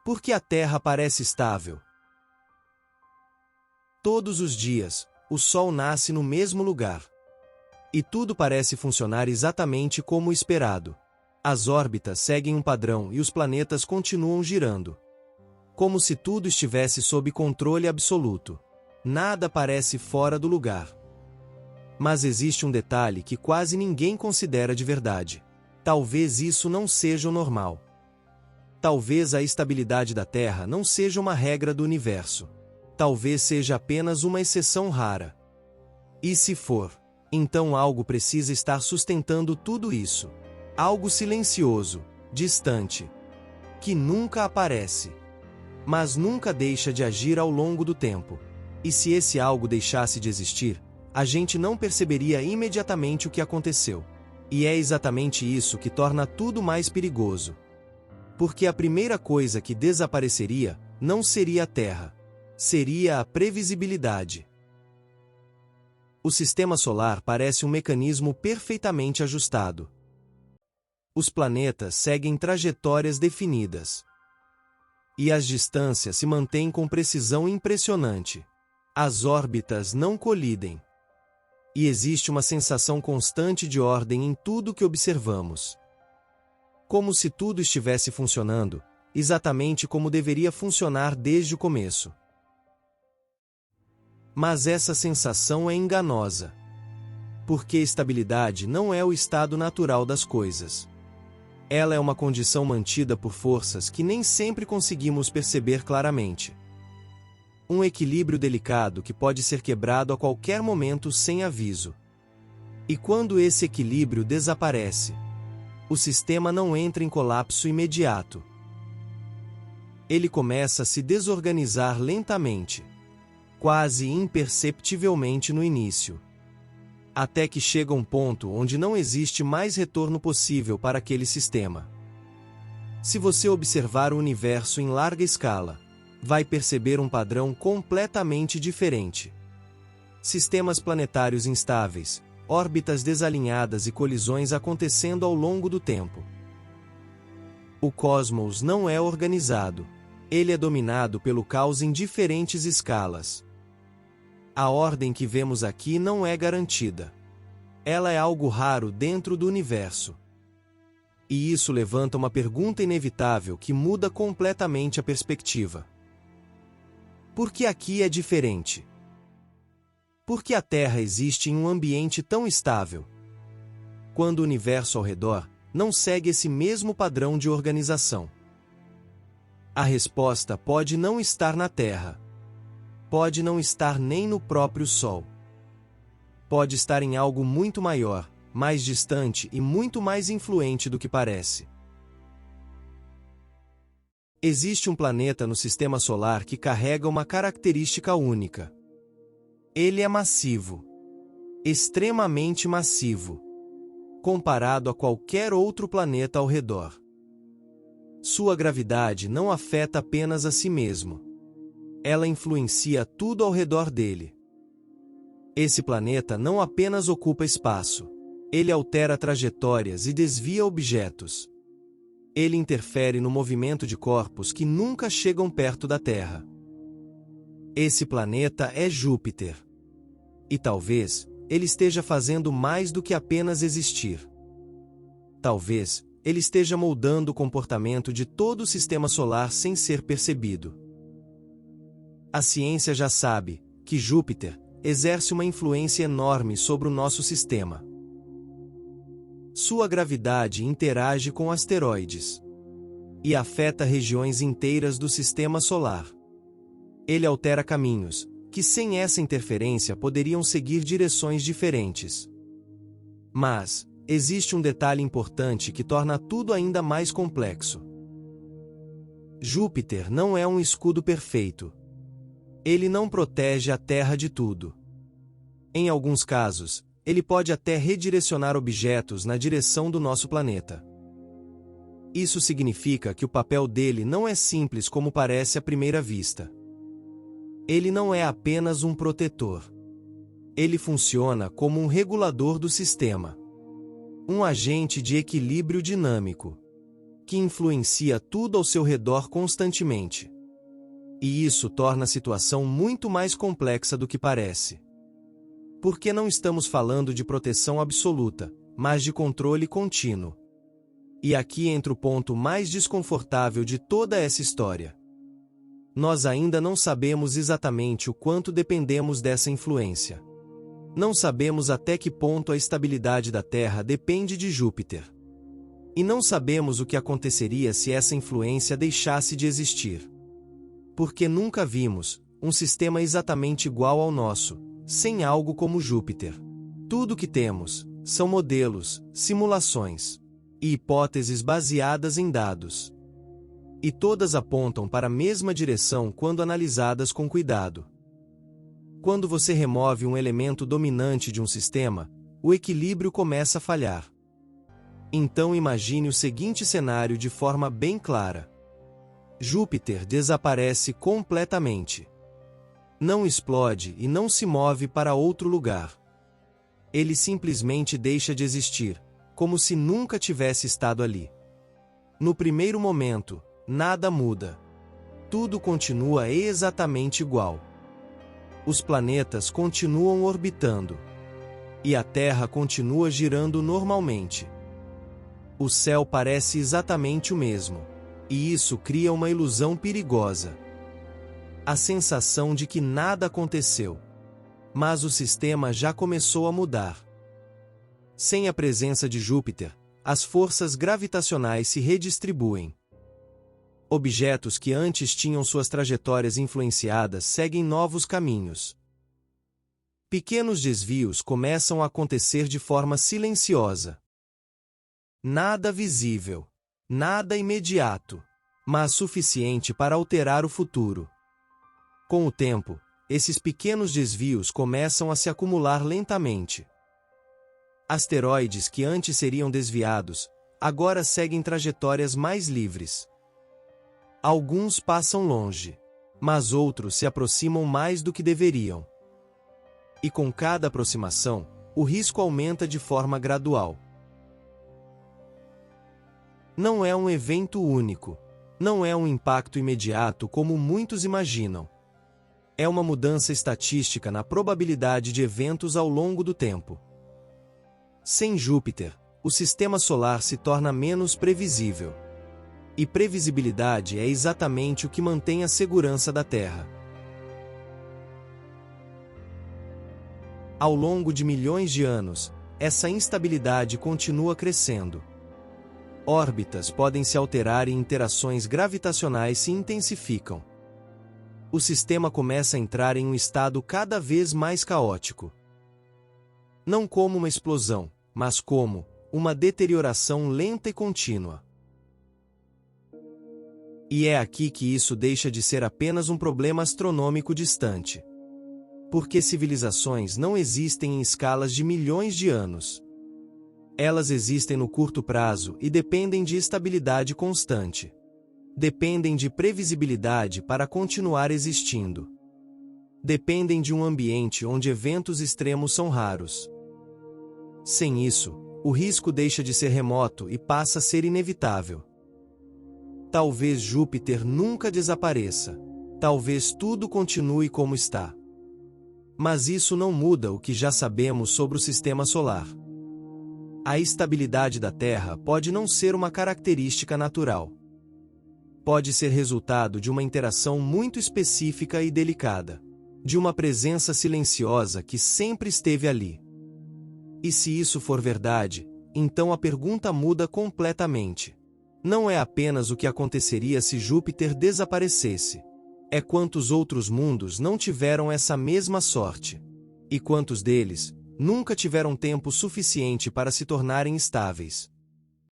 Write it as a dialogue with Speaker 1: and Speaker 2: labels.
Speaker 1: Por que a Terra parece estável? Todos os dias, o Sol nasce no mesmo lugar. E tudo parece funcionar exatamente como esperado. As órbitas seguem um padrão e os planetas continuam girando. Como se tudo estivesse sob controle absoluto. Nada parece fora do lugar. Mas existe um detalhe que quase ninguém considera de verdade. Talvez isso não seja o normal. Talvez a estabilidade da Terra não seja uma regra do universo. Talvez seja apenas uma exceção rara. E se for, então algo precisa estar sustentando tudo isso. Algo silencioso, distante, que nunca aparece, mas nunca deixa de agir ao longo do tempo. E se esse algo deixasse de existir, a gente não perceberia imediatamente o que aconteceu. E é exatamente isso que torna tudo mais perigoso. Porque a primeira coisa que desapareceria não seria a Terra. Seria a previsibilidade. O sistema solar parece um mecanismo perfeitamente ajustado. Os planetas seguem trajetórias definidas. E as distâncias se mantêm com precisão impressionante. As órbitas não colidem. E existe uma sensação constante de ordem em tudo que observamos. Como se tudo estivesse funcionando, exatamente como deveria funcionar desde o começo. Mas essa sensação é enganosa. Porque estabilidade não é o estado natural das coisas. Ela é uma condição mantida por forças que nem sempre conseguimos perceber claramente. Um equilíbrio delicado que pode ser quebrado a qualquer momento sem aviso. E quando esse equilíbrio desaparece, o sistema não entra em colapso imediato. Ele começa a se desorganizar lentamente, quase imperceptivelmente no início. Até que chega um ponto onde não existe mais retorno possível para aquele sistema. Se você observar o universo em larga escala, vai perceber um padrão completamente diferente. Sistemas planetários instáveis, órbitas desalinhadas e colisões acontecendo ao longo do tempo. O cosmos não é organizado. Ele é dominado pelo caos em diferentes escalas. A ordem que vemos aqui não é garantida. Ela é algo raro dentro do universo. E isso levanta uma pergunta inevitável que muda completamente a perspectiva. Por que aqui é diferente? Por que a Terra existe em um ambiente tão estável? Quando o universo ao redor não segue esse mesmo padrão de organização. A resposta pode não estar na Terra. Pode não estar nem no próprio Sol. Pode estar em algo muito maior, mais distante e muito mais influente do que parece. Existe um planeta no sistema solar que carrega uma característica única. Ele é massivo. Extremamente massivo. Comparado a qualquer outro planeta ao redor. Sua gravidade não afeta apenas a si mesmo. Ela influencia tudo ao redor dele. Esse planeta não apenas ocupa espaço. Ele altera trajetórias e desvia objetos. Ele interfere no movimento de corpos que nunca chegam perto da Terra. Esse planeta é Júpiter. E talvez ele esteja fazendo mais do que apenas existir. Talvez ele esteja moldando o comportamento de todo o sistema solar sem ser percebido. A ciência já sabe que Júpiter exerce uma influência enorme sobre o nosso sistema. Sua gravidade interage com asteroides e afeta regiões inteiras do sistema solar. Ele altera caminhos que, sem essa interferência, poderiam seguir direções diferentes. Mas existe um detalhe importante que torna tudo ainda mais complexo. Júpiter não é um escudo perfeito. Ele não protege a Terra de tudo. Em alguns casos, ele pode até redirecionar objetos na direção do nosso planeta. Isso significa que o papel dele não é simples como parece à primeira vista. Ele não é apenas um protetor. Ele funciona como um regulador do sistema. Um agente de equilíbrio dinâmico, que influencia tudo ao seu redor constantemente. E isso torna a situação muito mais complexa do que parece. Porque não estamos falando de proteção absoluta, mas de controle contínuo. E aqui entra o ponto mais desconfortável de toda essa história. Nós ainda não sabemos exatamente o quanto dependemos dessa influência. Não sabemos até que ponto a estabilidade da Terra depende de Júpiter. E não sabemos o que aconteceria se essa influência deixasse de existir. Porque nunca vimos um sistema exatamente igual ao nosso, sem algo como Júpiter. Tudo que temos são modelos, simulações e hipóteses baseadas em dados. E todas apontam para a mesma direção quando analisadas com cuidado. Quando você remove um elemento dominante de um sistema, o equilíbrio começa a falhar. Então imagine o seguinte cenário de forma bem clara. Júpiter desaparece completamente. Não explode e não se move para outro lugar. Ele simplesmente deixa de existir, como se nunca tivesse estado ali. No primeiro momento, nada muda. Tudo continua exatamente igual. Os planetas continuam orbitando. E a Terra continua girando normalmente. O céu parece exatamente o mesmo. E isso cria uma ilusão perigosa. A sensação de que nada aconteceu. Mas o sistema já começou a mudar. Sem a presença de Júpiter, as forças gravitacionais se redistribuem. Objetos que antes tinham suas trajetórias influenciadas seguem novos caminhos. Pequenos desvios começam a acontecer de forma silenciosa. Nada visível, nada imediato, mas suficiente para alterar o futuro. Com o tempo, esses pequenos desvios começam a se acumular lentamente. Asteroides que antes seriam desviados, agora seguem trajetórias mais livres. Alguns passam longe, mas outros se aproximam mais do que deveriam. E com cada aproximação, o risco aumenta de forma gradual. Não é um evento único, não é um impacto imediato como muitos imaginam. É uma mudança estatística na probabilidade de eventos ao longo do tempo. Sem Júpiter, o sistema solar se torna menos previsível. E previsibilidade é exatamente o que mantém a segurança da Terra. Ao longo de milhões de anos, essa instabilidade continua crescendo. Órbitas podem se alterar e interações gravitacionais se intensificam. O sistema começa a entrar em um estado cada vez mais caótico. Não como uma explosão, mas como uma deterioração lenta e contínua. E é aqui que isso deixa de ser apenas um problema astronômico distante. Porque civilizações não existem em escalas de milhões de anos. Elas existem no curto prazo e dependem de estabilidade constante. Dependem de previsibilidade para continuar existindo. Dependem de um ambiente onde eventos extremos são raros. Sem isso, o risco deixa de ser remoto e passa a ser inevitável. Talvez Júpiter nunca desapareça. Talvez tudo continue como está. Mas isso não muda o que já sabemos sobre o sistema solar. A estabilidade da Terra pode não ser uma característica natural. Pode ser resultado de uma interação muito específica e delicada. De uma presença silenciosa que sempre esteve ali. E se isso for verdade, então a pergunta muda completamente. Não é apenas o que aconteceria se Júpiter desaparecesse. É quantos outros mundos não tiveram essa mesma sorte. E quantos deles nunca tiveram tempo suficiente para se tornarem estáveis.